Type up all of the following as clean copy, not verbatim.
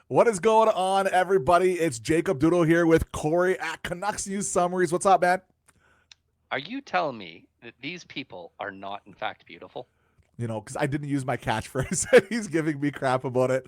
What is going on, everybody? It's Jacob Doodle here with Corey at Canucks News Summaries. What's up, man? Are you telling me that these people are not, in fact, beautiful? Because I didn't use my catchphrase. He's giving me crap about it.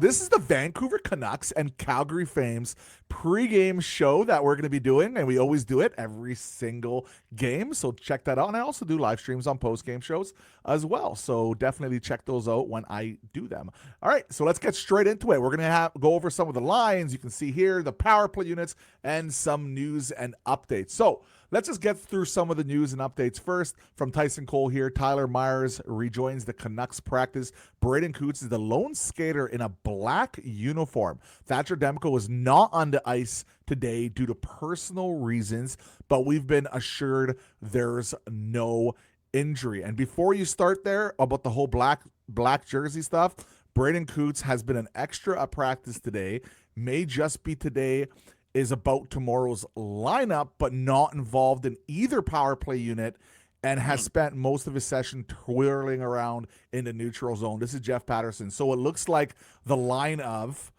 This is the Vancouver Canucks and Calgary Flames pregame show that we're going to be doing, and we always do it every single game. So check that out. And I also do live streams on postgame shows as well. So definitely check those out when I do them. All right, so let's get straight into it. We're going to go over some of the lines. You can see here the power play units and some news and updates. So let's just get through some of the news and updates first. From Tyson Cole here, Tyler Myers rejoins the Canucks practice. Braden Coots is the lone skater in a black uniform. Thatcher Demko is not on the ice today due to personal reasons, but we've been assured there's no injury. And before you start there about the whole black jersey stuff, Braden Coots has been an extra at practice today. May just be today, is about tomorrow's lineup, but not involved in either power play unit, and has spent most of his session twirling around in the neutral zone. This is Jeff Patterson. So it looks like the line of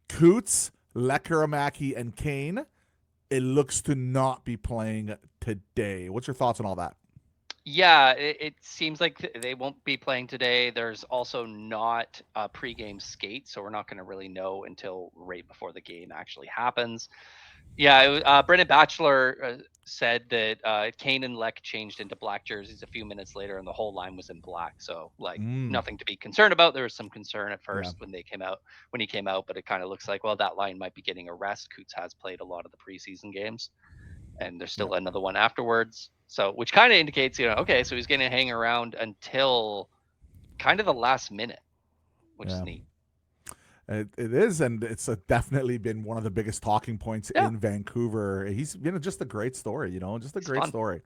Coots, Lekaramaki, and Kane, it looks to not be playing today. What's your thoughts on all that? Yeah, it seems like they won't be playing today. There's also not a pregame skate, so we're not going to really know until right before the game actually happens. Yeah, Brendan Batchelor said that Kane and Leck changed into black jerseys a few minutes later, and the whole line was in black. So, like, nothing to be concerned about. There was some concern at Yeah. first when he came out, but it kind of looks like, well, that line might be getting a rest. Coots has played a lot of the preseason games, and there's Yeah. still another one afterwards. So, which kind of indicates, okay, so he's going to hang around until kind of the last minute, which is Yeah. neat. It is, and it's definitely been one of the biggest talking points Yeah, in Vancouver. He's been just a great story, just a he's great fun. story.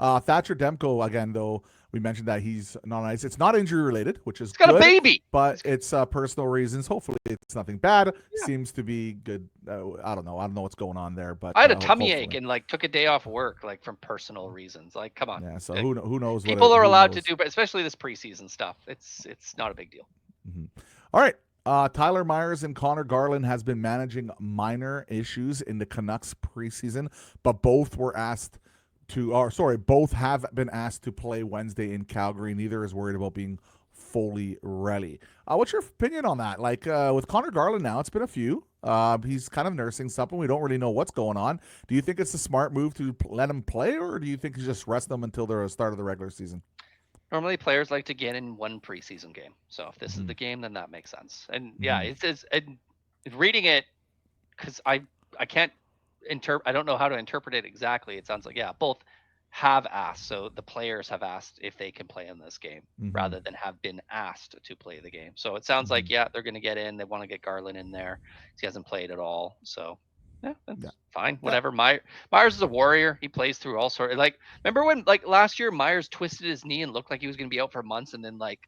Thatcher Demko, again, though, we mentioned that he's not on ice. It's not injury related, which is He's got a good, baby. but it's personal reasons. Hopefully, it's nothing bad. Yeah. Seems to be good. I don't know. I don't know what's going on there, but I had a tummy ache hopefully. and like took a day off work like from personal reasons. Like, come on, Yeah, so like, who knows people are who allowed to knows. do, but especially this preseason stuff. It's not a big deal. Mm-hmm. All right. Tyler Myers and Connor Garland has been managing minor issues in the Canucks preseason, but both have been asked to play Wednesday in Calgary. Neither is worried about being fully ready. What's your opinion on that? Like with Connor Garland now, it's been a few. He's kind of nursing something. We don't really know what's going on. Do you think it's a smart move to let him play, or do you think you just rest them until the start of the regular season? Normally, players like to get in one preseason game. So if this is Mm-hmm. the game, then that makes sense. And yeah, Mm-hmm. it says, and reading it, because I can't interpret. I don't know how to interpret it exactly. It sounds like, yeah, both have asked. So the players have asked if they can play in this game Mm-hmm. rather than have been asked to play the game. So it sounds Mm-hmm. like, yeah, they're going to get in. They want to get Garland in there. He hasn't played at all. So yeah, Yeah. that's fine. Yeah. Whatever. Myers is a warrior. He plays through all sorts. Like, remember when like last year Myers twisted his knee and looked like he was going to be out for months, and then like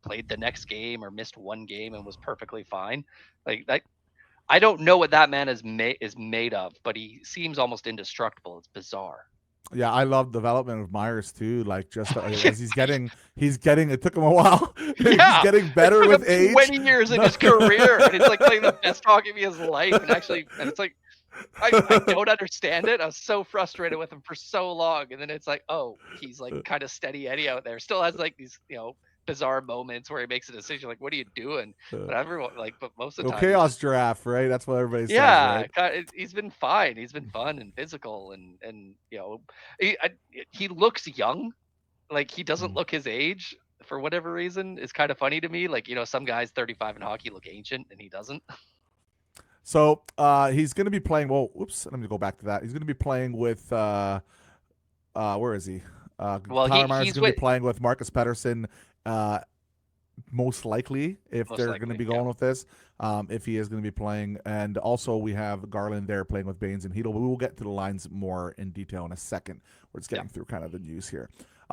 played the next game or missed one game and was perfectly fine. Like that, I don't know what that man is made of, but he seems almost indestructible. It's bizarre. Yeah, I love development of Myers too. Like just as he's getting. It took him a while. He's Yeah, getting it better took him with age. 20 years in No. his career, and it's like playing the best hockey of his life. And it's like I don't understand it. I was so frustrated with him for so long, and then it's like, oh, he's like kind of steady Eddie out there. Still has like these bizarre moments where he makes a decision like, what are you doing? But everyone but most of the Go time he's chaos just giraffe, right? That's what everybody says, yeah, right? he's been fine. He's been fun and physical, and he looks young. Like he doesn't Mm. look his age for whatever reason. It's kind of funny to me. Like some guys 35 in hockey look ancient, and he doesn't. So he's going to be playing. Well, whoops. Let me go back to that. He's going to be playing with. Where is he? Well, Tyler Myers is he's going to with be playing with Marcus Pettersson. Uh, Most likely, if most they're going to likely, be yeah, going with this, if he is going to be playing, and also we have Garland there playing with Baines and Hedel. We will get to the lines more in detail in a second. We're just yeah, getting through kind of the news here.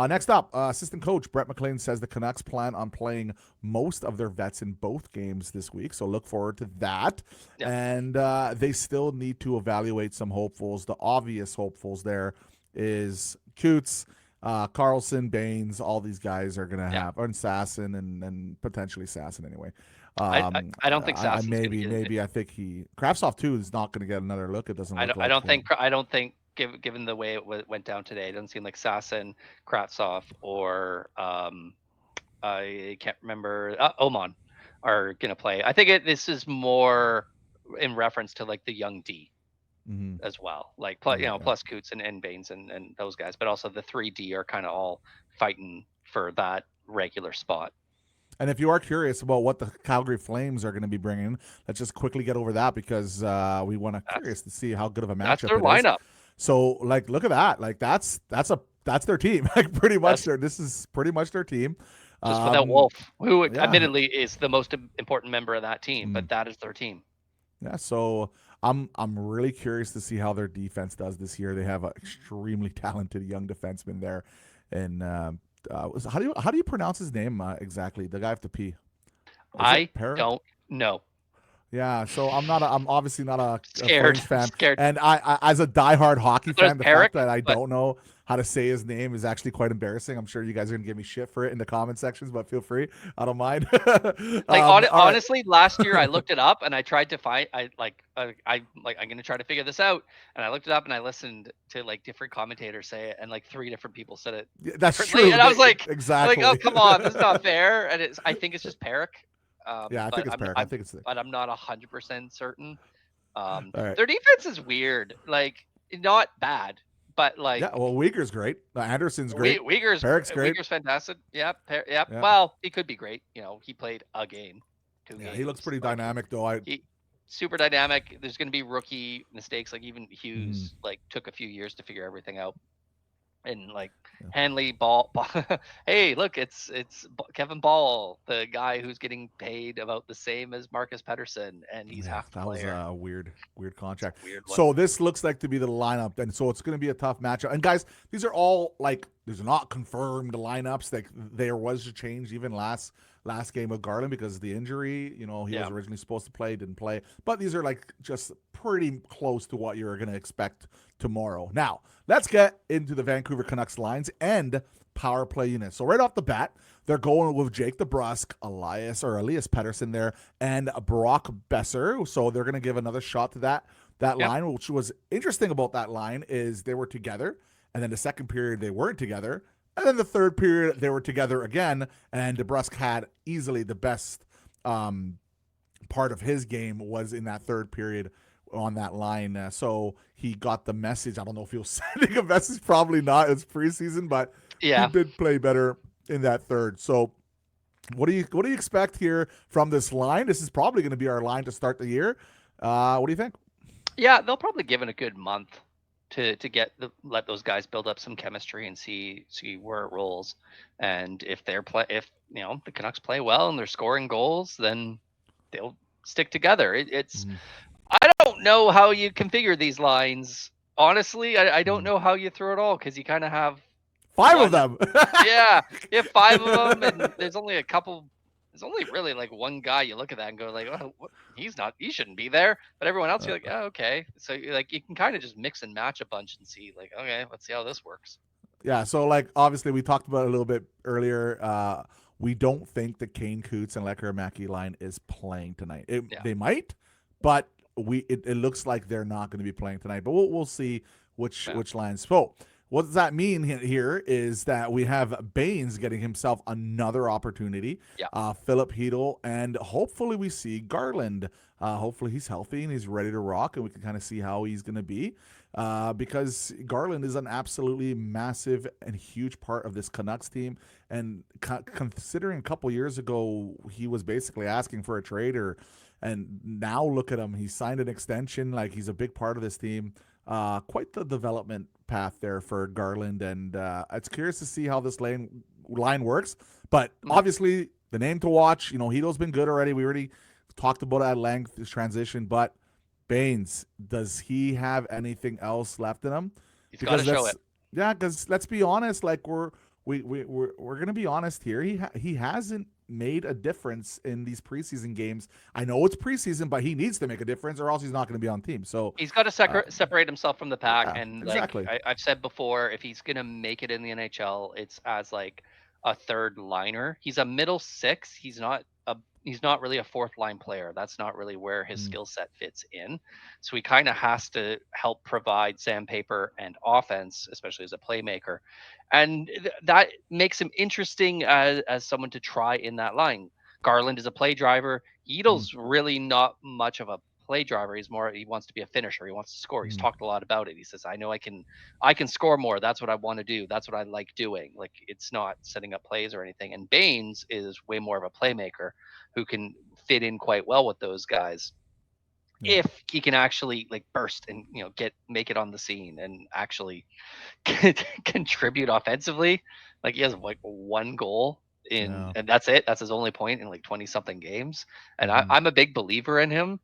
Next up, assistant coach Brett McLean says the Canucks plan on playing most of their vets in both games this week, so look forward to that. yeah, And they still need to evaluate some hopefuls. The obvious hopefuls there is Coots, Carlson, Baines. All these guys are going to yeah. have, and Sasson, and potentially Sasson anyway. I don't think I Sassen's going to get. maybe I think Kravtsov too is not going to get another look. It doesn't look I like don't for him. think given the way it went down today, it doesn't seem like Sassen, Kravtsov, or I can't remember Oman are going to play. I think this is more in reference to like the young D Hmm. as well, like Yeah, yeah. plus Coots and Baines and those guys, but also the 3D are kind of all fighting for that regular spot. And if you are curious about what the Calgary Flames are going to be bringing, let's just quickly get over that because we want to That's curious to see how good of a that's matchup their it is. lineup. So like, look at that. Like that's their team. Like pretty much That's this is pretty much their team. just without Um, Wolf, who yeah. admittedly is the most important member of that team, Mm. but that is their team. Yeah, so I'm really curious to see how their defense does this year. They have an extremely talented young defenseman there, and how do you pronounce his name exactly? The guy with the P. Is it I Para? don't know. Yeah, so I'm obviously not a Scared, Flames fan, scared. and I as a diehard hockey There's fan, the fact Perrick, that I but don't know how to say his name is actually quite embarrassing. I'm sure you guys are gonna give me shit for it in the comment sections, but feel free, I don't mind. like All right, honestly, last year I looked it up and I tried to find. I'm gonna try to figure this out, and I looked it up and I listened to like different commentators say it, and like three different people said it yeah, that's differently, true. and I was like, oh Exactly. come on, this is not fair. And I think it's just Perrick, Yeah, I think it's Perrick. I think it's but I'm not 100% certain. all right. Their defense is weird, like not bad, but Yeah, like well, Uyghur's great. Anderson's great. Perrick's great. Uyghur's fantastic. Yep, yep. Yeah, Well, he could be great. He played a game, two yeah, he looks games. pretty Like dynamic though. I he super dynamic. There's going to be rookie mistakes. Like even mhm, Hughes like took a few years to figure everything out. And like yeah. Hanley Ball, hey, look, it's Kevin Ball, the guy who's getting paid about the same as Marcus Pedersen, and he's Yeah, half the that was player. a weird It's a contract. weird one. So this looks like to be the lineup, and so it's going to be a tough matchup. And guys, these are all like these are not confirmed lineups. Like there was a change even last game with Garland because of the injury. He was Yeah. originally supposed to play, didn't play. But these are like just pretty close to what you're going to expect tomorrow. Now let's get into the Vancouver Canucks lines and power play units. So right off the bat, they're going with Jake DeBrusk, Elias Pettersson there, and Brock Besser. So they're going to give another shot to that Yep. line. Which was interesting about that line is they were together, and then the second period they weren't together, and then the third period they were together again. And DeBrusk had easily the best part of his game was in that third period on that line. So he got the message. I don't know if he was sending a message, probably not. It's preseason, but he Yeah. did play better in that third. So what do you expect here from this line? This is probably going to be our line to start the year. What do you think? Yeah, they'll probably give it a good month to let those guys build up some chemistry and see where it rolls. And if the Canucks play well and they're scoring goals, then they'll stick together. It's Mm-hmm. I don't know how you configure these lines. Honestly, I don't Mm-hmm. know how you throw it all because you kind of have Five of one. them. Yeah, you have five of them, and there's only a couple. There's only really like one guy you look at that and go like, oh, he's not, he shouldn't be there. But everyone else, you're like, oh, okay. So like you can kind of just mix and match a bunch and see like, okay, let's see how this works. Yeah, so like obviously we talked about it a little bit earlier. We don't think the Kane Coots and Lecker Mackey line is playing tonight. Yeah, They might, but it looks like they're not going to be playing tonight. But we'll see yeah, which lines. So what does that mean here is that we have Baines getting himself another opportunity. yeah. Philip Hedel, and hopefully we see Garland. Hopefully he's healthy and he's ready to rock, and we can kind of see how he's going to be. Because Garland is an absolutely massive and huge part of this Canucks team. And considering a couple years ago, he was basically asking for a trade, and now look at him. He signed an extension. Like he's a big part of this team. Quite the development path there for Garland. And it's curious to see how this line works. But obviously, the name to watch, Hedo's been good already. We already talked about it at length, this transition. But Baines, does he have anything else left in him? He's got to Because show it. yeah, because let's be honest, like we're gonna be honest here. He hasn't made a difference in these preseason games. I know it's preseason, but he needs to make a difference, or else he's not going to be on team. So He's got to separate himself from the pack. yeah, And like exactly. I've said before, if he's gonna make it in the NHL, it's as like a third liner. He's a middle six. He's not he's not really a fourth line player. That's not really where his Mm, skill set fits in. So he kind of has to help provide sandpaper and offense, especially as a playmaker, and that makes him interesting as someone to try in that line. Garland is a play driver. mm, Edel's really not much of a play driver. He wants to be a finisher. He wants to score. He's mm. talked a lot about it. He says, "I know I can score more. That's what I want to do. That's what I like doing." Like, it's not setting up plays or anything. And Baines is way more of a playmaker who can fit in quite well with those guys Yeah. if he can actually like burst and get make it on the scene and actually contribute offensively. Like, he has like one goal Yeah. and that's it. That's his only point in like 20 something games. And Hmm. I'm a big believer in him.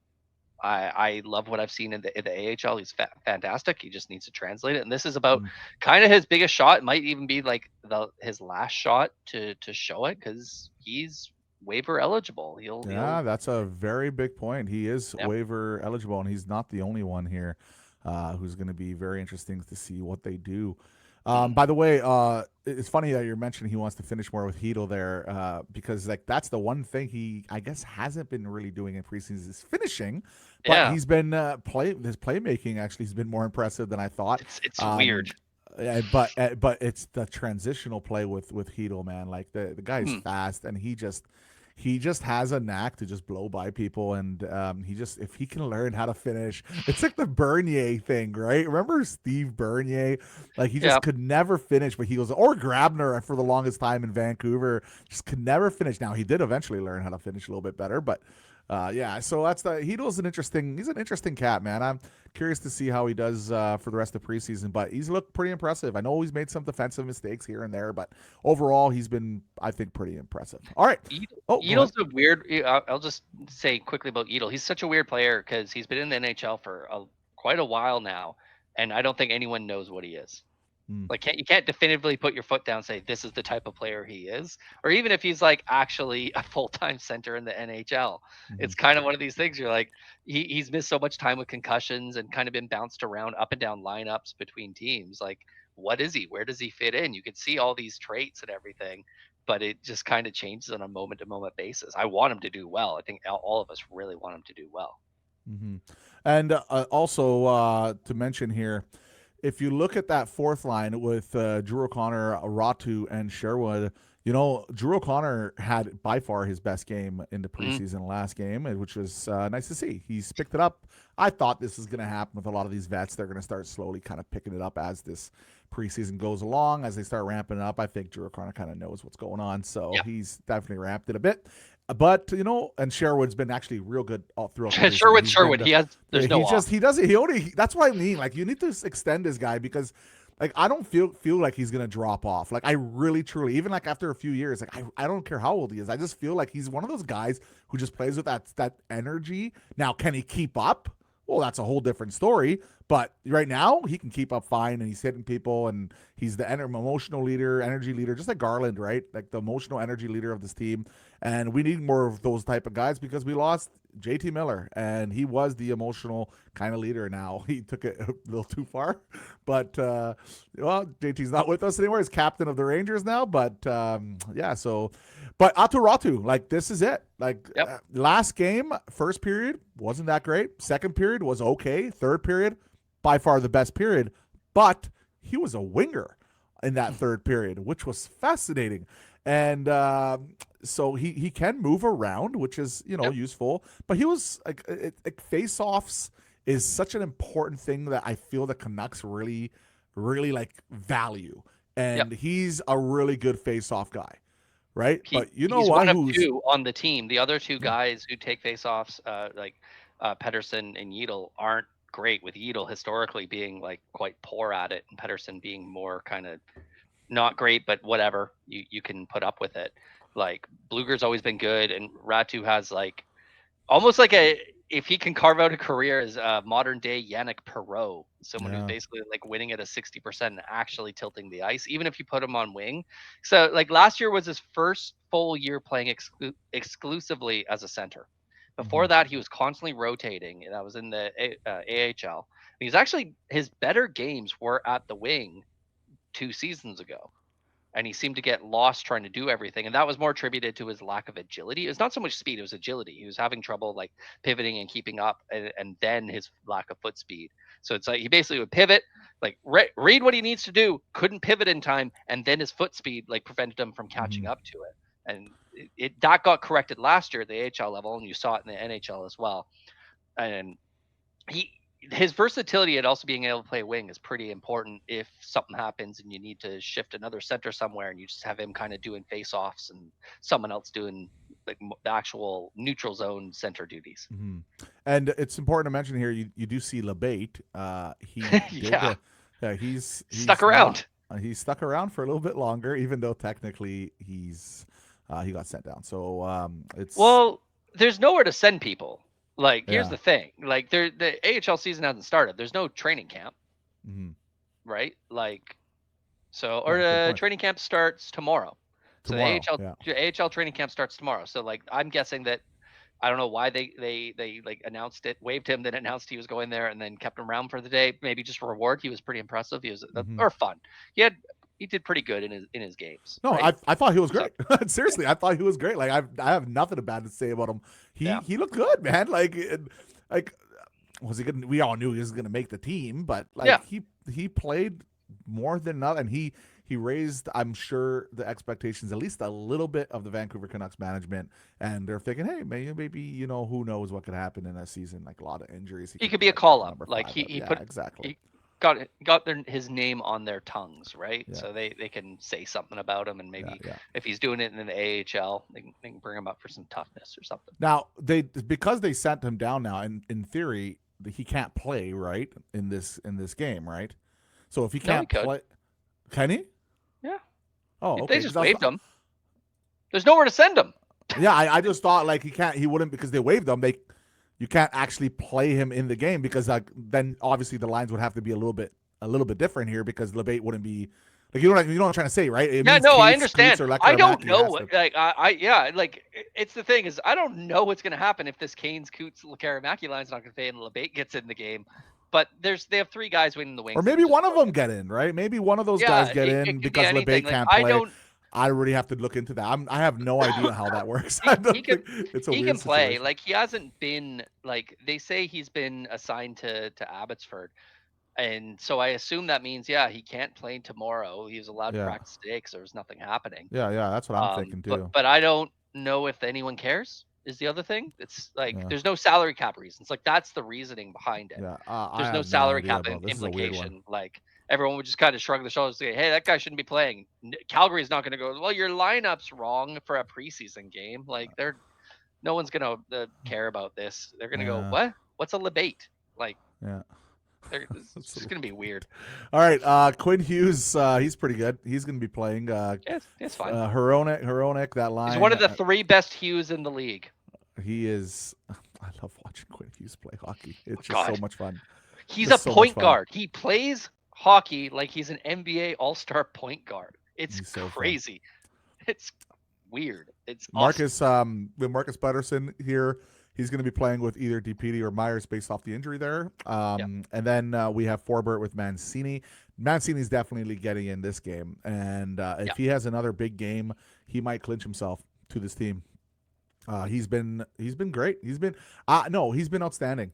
I love what I've seen in the AHL. He's fantastic. He just needs to translate it. And this is about Mm. kind of his biggest shot. It might even be like his last shot to show it, because he's waiver eligible. He'll Yeah, that's a very big point. He is Yep. waiver eligible, and he's not the only one here who's going to be very interesting to see what they do. Mm. By the way, it's funny that you're mentioning he wants to finish more with Hedel there because like that's the one thing he, I guess, hasn't been really doing in preseason is finishing, but Yeah, he's been his playmaking actually has been more impressive than I thought. it's weird. Um, but it's the transitional play with Hedel, man. Like the guy's Hmm. fast, and he just has a knack to just blow by people, and he just if he can learn how to finish, it's like the Bernier thing, right? Remember Steve Bernier? Like he Yeah. just could never finish, but he was or Grabner for the longest time in Vancouver, just could never finish. Now he did eventually learn how to finish a little bit better, but yeah. So that's the Hedo's an interesting. He's an interesting cat, man. I'm curious to see how he does for the rest of preseason, but he's looked pretty impressive. I know he's made some defensive mistakes here and there, but overall he's been, I think, pretty impressive. All right. Oh, go ahead. Edel's a weird. I'll just say quickly about Edel. He's such a weird player because he's been in the NHL for quite a while now, and I don't think anyone knows what he is. Mm, Like, you can't definitively put your foot down and say this is the type of player he is, or even if he's like actually a full time center in the NHL. mm-hmm, It's kind of one of these things. You're like, he's missed so much time with concussions and kind of been bounced around up and down lineups between teams. Like, what is he? Where does he fit in? You can see all these traits and everything, but it just kind of changes on a moment to moment basis. I want him to do well. I think all of us really want him to do well. mm-hmm. And also to mention here, if you look at that fourth line with Drew O'Connor, Ratu, and Sherwood, you know, Drew O'Connor had by far his best game in the Mhm. preseason last game, which was nice to see. He's picked it up. I thought this was going to happen with a lot of these vets. They're going to start slowly kind of picking it up as this preseason goes along, as they start ramping it up. I think Drew O'Connor kind of knows what's going on, so Yeah. he's definitely ramped it a bit. But you know, and Sherwood's been actually real good all throughout the preseason. Sherwood. There's no off. He doesn't he only that's what I mean. Like you need to extend this guy because like I don't feel like he's gonna drop off. Like I really truly even like after a few years, like I don't care how old he is. I just feel like he's one of those guys who just plays with that energy. Now, can he keep up? Well, that's a whole different story. But right now, he can keep up fine, and he's hitting people, and he's the emotional leader, energy leader, just like Garland, right? Like the emotional energy leader of this team. And we need more of those type of guys because we lost JT Miller, and he was the emotional kind of leader. Now he took it a little too far, but well, JT's not with us anymore. He's captain of the Rangers now, but yeah. So, but Aturatu, like this is it. Like Yep. last game, first period wasn't that great. Second period was okay. Third period, by far the best period, but he was a winger in that third period, which was fascinating. And so he can move around, which is Yep. useful. But he was like face offs is such an important thing that I feel the Canucks really like value, Yep. and he's a really good face off guy, right? He But you know he's what? one of Who's two on the team. The other two yeah, guys who take faceoffs, like Pedersen and Yedel, aren't great. With Yedel historically being like quite poor at it, and Pedersen being more kind of not great, but whatever, you can put up with it. Like, Bluger's always been good, and Ratu has like almost like a, if he can carve out a career as a modern day Yannick Perreault, someone who's yeah, basically like winning at a 60% and actually tilting the ice, even if you put him on wing. So like last year was his first full year playing exclusively as a center. mm-hmm, Before that, he was constantly rotating, and that was in the AHL. He's actually, his better games were at the wing 2 seasons ago. and he seemed to get lost trying to do everything. And that was more attributed to his lack of agility. It was not so much speed, it was agility. He was having trouble like pivoting and keeping up, and then his lack of foot speed. So it's like he basically would pivot, like read what he needs to do, couldn't pivot in time, and then his foot speed like prevented him from catching up to it. And that got corrected last year at the AHL level, and you saw it in the NHL as well. And his versatility at also being able to play wing is pretty important if something happens and you need to shift another center somewhere, and you just have him kind of doing face-offs and someone else doing like the actual neutral zone center duties. And it's important to mention here, you do see LeBate. He did, he's stuck around. He's stuck around for a little bit longer, even though technically he got sent down. So it's there's nowhere to send people. Like, here's the thing. Like, the AHL season hasn't started. There's no training camp, right? Like, so the training camp starts tomorrow. So the AHL training camp starts tomorrow. So like, I'm guessing that I don't know why they like announced it, waived him, then announced he was going there, and then kept him around for the day. Maybe just reward. He was pretty impressive. He was or fun. He did pretty good in his games. No, right? I thought he was great. Seriously, I thought he was great. Like I have nothing bad to say about him. He looked good, man. Like was he good? We all knew he was going to make the team, but like he played more than enough, and he raised, I'm sure, the expectations at least a little bit of the Vancouver Canucks management, and they're thinking, hey, maybe who knows what could happen in a season, like a lot of injuries. He could be a call up, like he put exactly. He got his name on their tongues, right? Yeah. So they can say something about him, and maybe if he's doing it in the AHL, they can bring him up for some toughness or something. Now because they sent him down now, and in theory he can't play right in this game, right? So if he can't play, can he? Yeah. Oh, okay. They just waived him. There's nowhere to send him. Yeah, I just thought like he wouldn't, because they waived him. You can't actually play him in the game, because like then obviously the lines would have to be a little bit different here, because LeBate wouldn't be like, you know what I'm trying to say, right? I understand. I don't know. Like it's the thing is, I don't know what's going to happen if this Canes Coots Karamaki line's not going to play and LeBate gets in the game. But they have three guys winning the wings. Or maybe one of them get in, right? Maybe one of those guys get in because LeBate can't play. I really have to look into that. I have no idea how that works. He can play. Situation. Like, he hasn't been, like, they say he's been assigned to Abbotsford. And so I assume that means, he can't play tomorrow. He was allowed to practice today because there was nothing happening. Yeah, that's what I'm thinking too. But I don't know if anyone cares. Is the other thing. It's like there's no salary cap reasons. Like, that's the reasoning behind it. There's no salary cap implication. Like, everyone would just kind of shrug their shoulders and say, hey, that guy shouldn't be playing. Calgary's not going to go, well, your lineup's wrong for a preseason game. Like, no one's going to care about this. They're going to go, what? What's a LeBate? Like, it's just going to be weird. All right. Quinn Hughes, he's pretty good. He's going to be playing. It's fine. Hronek, that line. He's one of the three best Hughes in the league. He is. I love watching Quinn Hughes play hockey. It's just so much fun. He's a point guard. He plays hockey like he's an NBA All-Star point guard. It's crazy. It's weird. It's Marcus. With Marcus Butterson here, he's going to be playing with either DPD or Myers based off the injury there. And then we have Forbert with Mancini. Mancini's definitely getting in this game, and if he has another big game, he might clinch himself to this team. He's been great. He's been outstanding.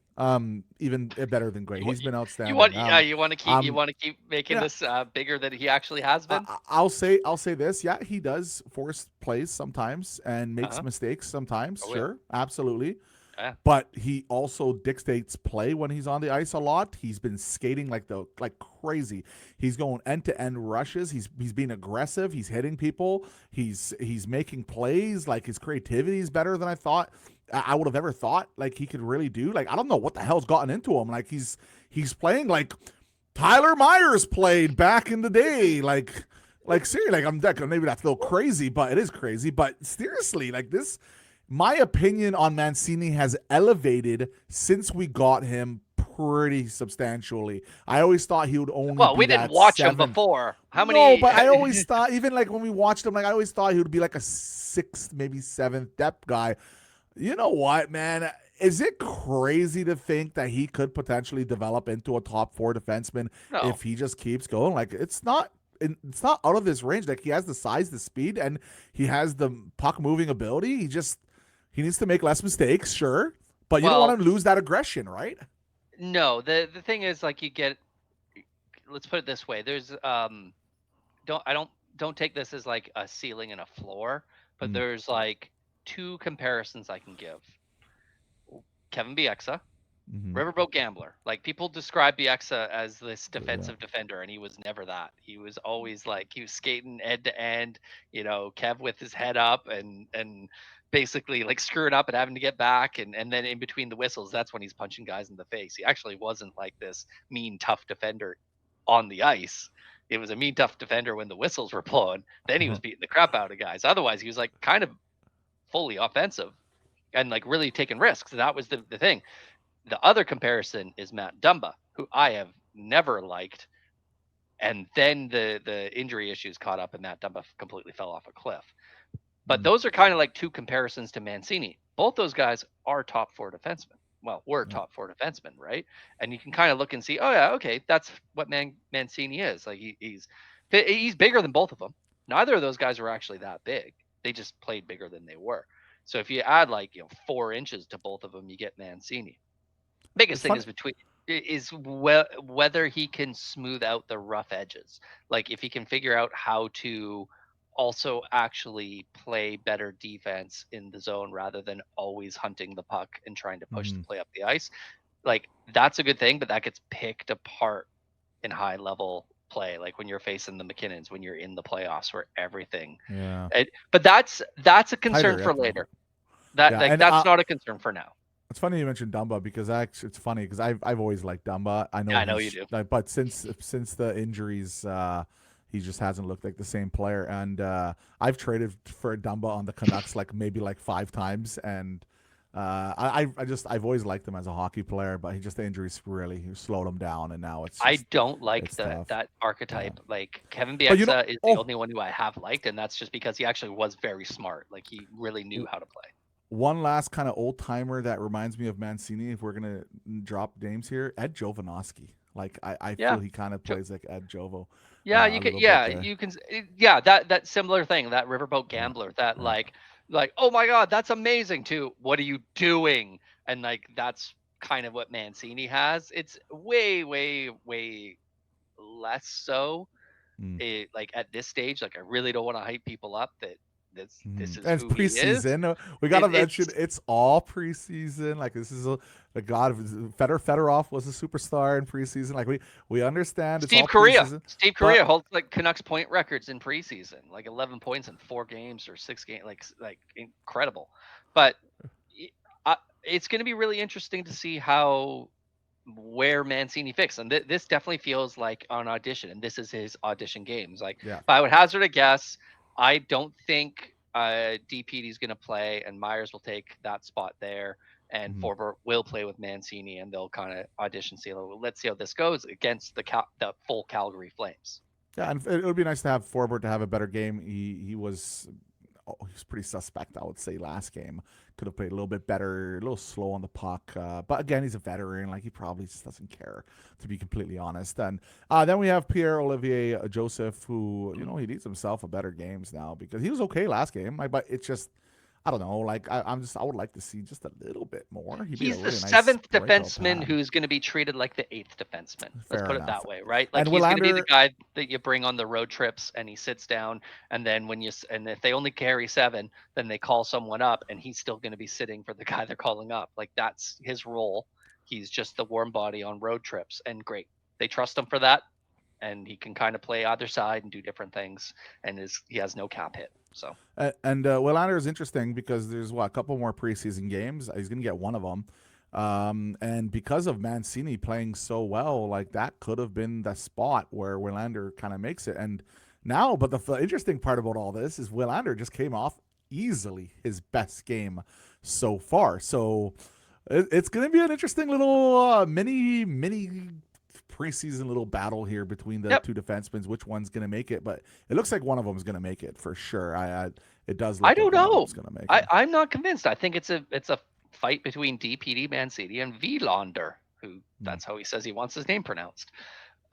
Even better than great. He's been outstanding. You want to keep making this bigger than he actually has been. I'll say this. Yeah, he does force plays sometimes and makes mistakes sometimes. Sure, absolutely. Yeah. But he also dictates play when he's on the ice a lot. He's been skating like crazy. He's going end-to-end rushes. He's being aggressive. He's hitting people. He's making plays. Like, his creativity is better than I would have ever thought. Like, he could really do. Like, I don't know what the hell's gotten into him. Like, he's playing like Tyler Myers played back in the day. Like seriously. Like, maybe that's a little crazy, but it is crazy. But seriously, like this. My opinion on Mancini has elevated since we got him pretty substantially. I always thought he would only we didn't watch him before. How many? No, but I always thought, even like when we watched him, like I always thought he would be like a 6th, maybe 7th depth guy. You know what, man? Is it crazy to think that he could potentially develop into a top 4 defenseman if he just keeps going? Like, it's not it's not out of his range. Like he has the size, the speed, and he has the puck moving ability. He needs to make less mistakes, sure, but you don't want Well, him to lose that aggression, right? no, the thing is like you get. Let's put it this way. There's don't take this as like a ceiling and a floor, but Mm. there's like two comparisons I can give. Kevin Bieksa, Mm-hmm. Riverboat Gambler. Like people describe Bieksa as this Yeah. defensive defender, and he was never that. He was always like he was skating end to end, Kev with his head up and basically like screwing up and having to get back, and then in between the whistles, that's when he's punching guys in the face. He actually wasn't like this mean tough defender on the ice. It was a mean tough defender when the whistles were blowing. Then he was beating the crap out of guys. Otherwise, he was like kind of fully offensive and like really taking risks. That was the thing. The other comparison is Matt Dumba, who I have never liked, and then the injury issues caught up, and Matt Dumba completely fell off a cliff. But Mm. those are kind of like two comparisons to Mancini. Both those guys are top four defensemen. Well, we're Yeah. top four defensemen, right? And you can kind of look and see, oh yeah, okay, that's what Mancini is. Like he's bigger than both of them. Neither of those guys were actually that big. They just played bigger than they were. So if you add like 4 inches to both of them, you get Mancini. Biggest It's thing fun. is whether he can smooth out the rough edges. Like if he can figure out how to also actually play better defense in the zone rather than always hunting the puck and trying to push the Mm-hmm. play up the ice. Like that's a good thing, but that gets picked apart in high level play, like when you're facing the McKinnons, when you're in the playoffs where everything. Yeah. But that's a concern Tighter. for Yeah. later. That Yeah. like And that's not a concern for now. it's funny you mentioned Dumba because it's funny because I've always liked Dumba. I know Yeah, I know you do. but since the injuries, he just hasn't looked like the same player. And I've traded for Dumba on the Canucks like maybe like 5 times, and I've always liked him as a hockey player, but the injuries really slowed him down, and now I don't like it's tough. that Yeah. archetype. Like Kevin But Bieksa is the only one who I have liked, and that's just because he actually was very smart. Like he really knew how to play. one last kind of old timer that reminds me of Mancini, if we're gonna drop names here, Ed Jovanovski. Like I Yeah. feel he kind of plays like Ed Jovo Yeah, a little bit there. you can yeah, that similar thing, that riverboat Yeah, gambler, that yeah. like, oh my god, that's amazing too. What are you doing? And like that's kind of what Mancini has. It's way, way, way less so. Mm. Like at this stage, like I really don't want to hype people up that this is And it's who he is. preseason. We gotta It's mention it's all preseason. Like this is the god. Fedorov was a superstar in preseason. Like we understand it's all preseason. Steve But Correa holds like Canucks point records in preseason, like 11 points in 4 games or 6 games, like incredible. But it's going to be really interesting to see where Mancini fits, and this definitely feels like an audition, and this is his audition games. Like yeah, if I would hazard a guess, I don't think DPD is going to play, and Myers will take that spot there. And mhm. Forbort will play with Mancini, and they'll kind of audition. See, let's see how this goes against the full Calgary Flames. Yeah, and it would be nice to have Forbort to have a better game. He was pretty suspect, I would say, last game. Could have played a little bit better, a little slow on the puck. But again, he's a veteran. Like he probably just doesn't care, to be completely honest. And then we have Pierre Olivier Joseph, who he needs himself a better games now because he was okay last game. But it's just I don't know. Like I would like to see just a little bit more. He made a He's the really nice seventh breakout defenseman pad. who's going to be treated like the eighth defenseman. Let's Fair put it enough. that way, right? Like And he's going to be the Willander, guy that you bring on the road trips, and he sits down, and then and if they only carry 7, then they call someone up, and he's still going to be sitting for the guy they're calling up. Like that's his role. He's just the warm body on road trips, and great. They trust him for that, and he can kind of play either side and do different things, and he has no cap hit. So and Willander is interesting because there's a couple more preseason games. He's going to get one of them. And because of Mancini playing so well, like that could have been the spot where Willander kind of makes it. And now, but the interesting part about all this is Willander just came off easily his best game so far. So it's going to be an interesting little mini preseason little battle here between the yep. two defensemen. Which one's going to make it? But it looks like one of them is going to make it for sure. It does look I don't like one of know. them's going to make it. I'm not convinced. I think it's a fight between DPD Mancini and Vilander, who that's how he says he wants his name pronounced.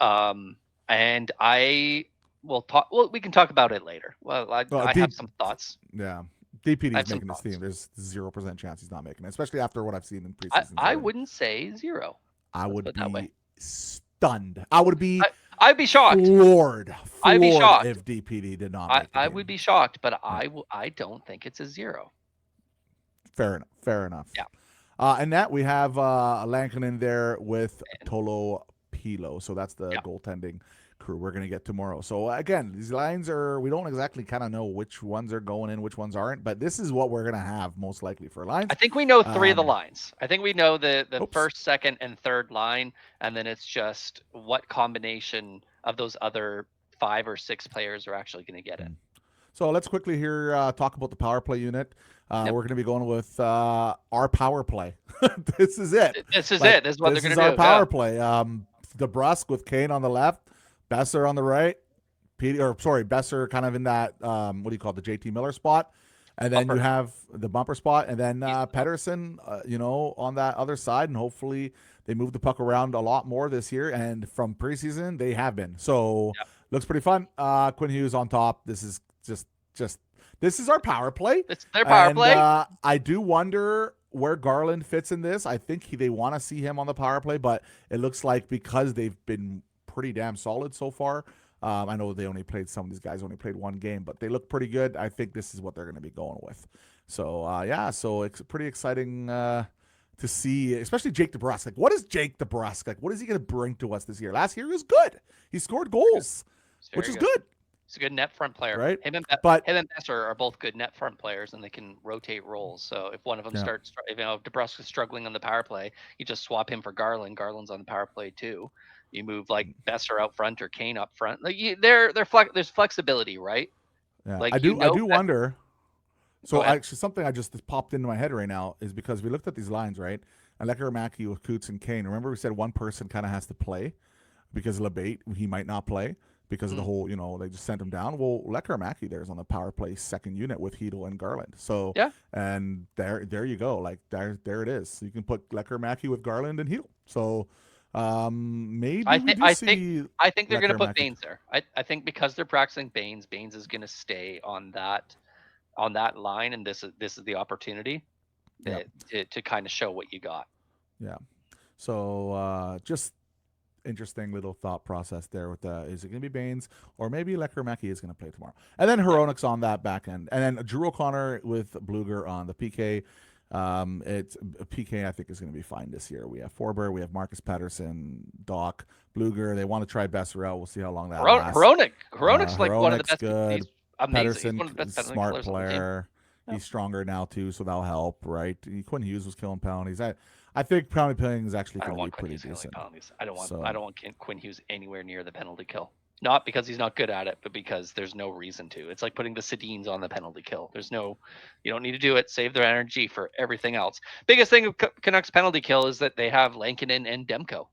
And I we'll talk. Well, we can talk about it later. Well, Well, I have some thoughts. yeah, I DPD is have some making this team. thoughts. There's 0% chance he's not making it, especially after what I've seen in I preseasons I already. wouldn't say 0. I Let's would put it that way. be stunned. I would be I'd be shocked. floored I'd be shocked. if DPD did not make the I team. would be shocked, but Yeah. I don't think it's a 0. Fair enough. Fair enough. Yeah. And that we have Lankin in there with And Tolo Pilo. So that's the yeah. goaltending crew we're going to get tomorrow. So again, these lines we don't exactly kind of know which ones are going in, which ones aren't, but this is what we're going to have most likely for lines. I think we know 3 of the lines. I think we know the Oops. first, second, and third line, and then it's just what combination of those other 5 or 6 players are actually going to get in. So let's quickly here talk about the power play unit. Yep. We're going to be going with our power play. This is it. This is it. This is what they're going to do. This is our power play. DeBrusque with Kane on the left, Besser on the right, Besser kind of in that what do you call it, the JT Miller spot, and then Bumper. you have the bumper spot, and then Pedersen, on that other side, and hopefully they move the puck around a lot more this year. And from preseason, they have been. So looks pretty fun. Quinn Hughes on top. This is just this is our power play. It's their power play. I do wonder where Garland fits in this. I think they want to see him on the power play, but it looks like because they've been pretty damn solid so far. I know some of these guys only played 1 game, but they look pretty good. I think this is what they're going to be going with. So, so it's pretty exciting to see, especially Jake DeBrusque. Like, what is Jake DeBrusque? Like, what is he going to bring to us this year? Last year he was good. He scored goals, which is good. He's a good net front player. Right? Him and Besser are both good net front players, and they can rotate roles. So if one of them starts, if DeBrusque is struggling on the power play, you just swap him for Garland. Garland's on the power play too. You move like Besser out front or Kane up front. Like there's flexibility, right? Yeah, like I do wonder. So actually, something I just popped into my head right now is because we looked at these lines, right? And Lekkerimaki with Coots and Kane. Remember we said one person kind of has to play because LeBate, he might not play because of the whole, they just sent him down. Well, Lekkerimaki there's on the power play second unit with Hedel and Garland. So and there you go. Like there it is. So you can put Lekkerimaki with Garland and Hedel. So maybe I think they're going to put Baines there. I think because they're practicing Baines is going to stay on that line, and this is the opportunity to kind of show what you got. Yeah. So just interesting little thought process there with is it going to be Baines or maybe Lekkerimaki is going to play tomorrow, and then Hronik's on that back end, and then Drew O'Connor with Bluger on the PK. It's PK I think is going to be fine this year. We have Forber, we have Marcus Patterson, Doc, Bluger. They want to try Besser out. We'll see how long that lasts. Hronik's like one of the best. Good. He's amazing. Patterson, he's one of the best smart player. Yep. He's stronger now too, so that'll help, right? Quinn Hughes was killing penalties. I think penalty is actually going to be pretty decent. I don't want Quinn Hughes anywhere near the penalty kill. Not because he's not good at it, but because there's no reason to. It's like putting the Sedins on the penalty kill. You don't need to do it. Save their energy for everything else. Biggest thing of Canucks penalty kill is that they have Lankinen and Demko.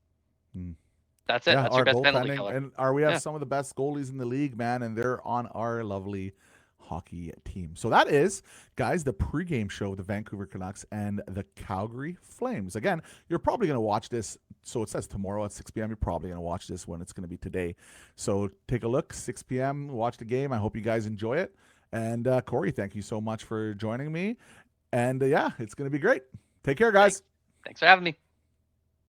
That's it. That's your best penalty killer. And we have some of the best goalies in the league, man, and they're on our lovely hockey team. So that is, guys, the pregame show of the Vancouver Canucks and the Calgary Flames. Again, you're probably going to watch this. So it says tomorrow at 6 p.m. You're probably going to watch this when it's going to be today. So take a look, 6 p.m., watch the game. I hope you guys enjoy it. And Corey, thank you so much for joining me. And it's going to be great. Take care, guys. Thanks for having me.